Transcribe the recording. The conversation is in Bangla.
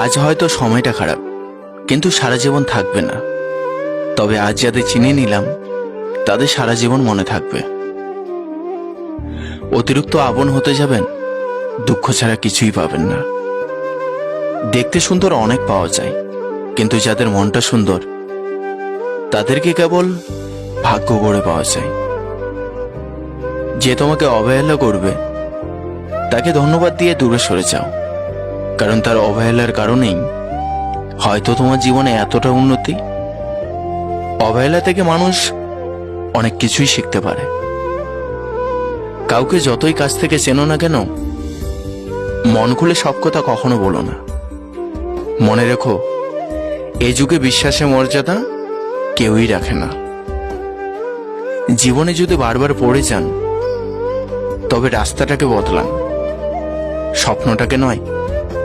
আজ হয়তো সময়টা খারাপ, কিন্তু সারা জীবন থাকবে না। তবে আজ যাদের চিনে নিলাম তাদের সারা জীবন মনে থাকবে। অতিরিক্ত আপন হতে যাবেন, দুঃখ ছাড়া কিছুই পাবেন না। দেখতে সুন্দর অনেক পাওয়া যায়, কিন্তু যাদের মনটা সুন্দর তাদেরকে কেবল ভাগ্য গড়ে পাওয়া যায়। যে তোমাকে অবহেলা করবে তাকে ধন্যবাদ দিয়ে দূরে সরে যাও, কারণ তার অবহেলার কারণেই হয়তো তোমার জীবনে এতটা উন্নতি। অবহেলা থেকে মানুষ অনেক কিছুই শিখতে পারে। কাউকে যতই কাছ থেকে চেনো না কেন, মন খুলে সব কথা কখনো বলো না। মনে রেখো, এ যুগে বিশ্বাসের মর্যাদা কেউই রাখে না। জীবনে যদি বারবার পড়ে যান, তবে রাস্তাটাকে বদলান, স্বপ্নটাকে নয়।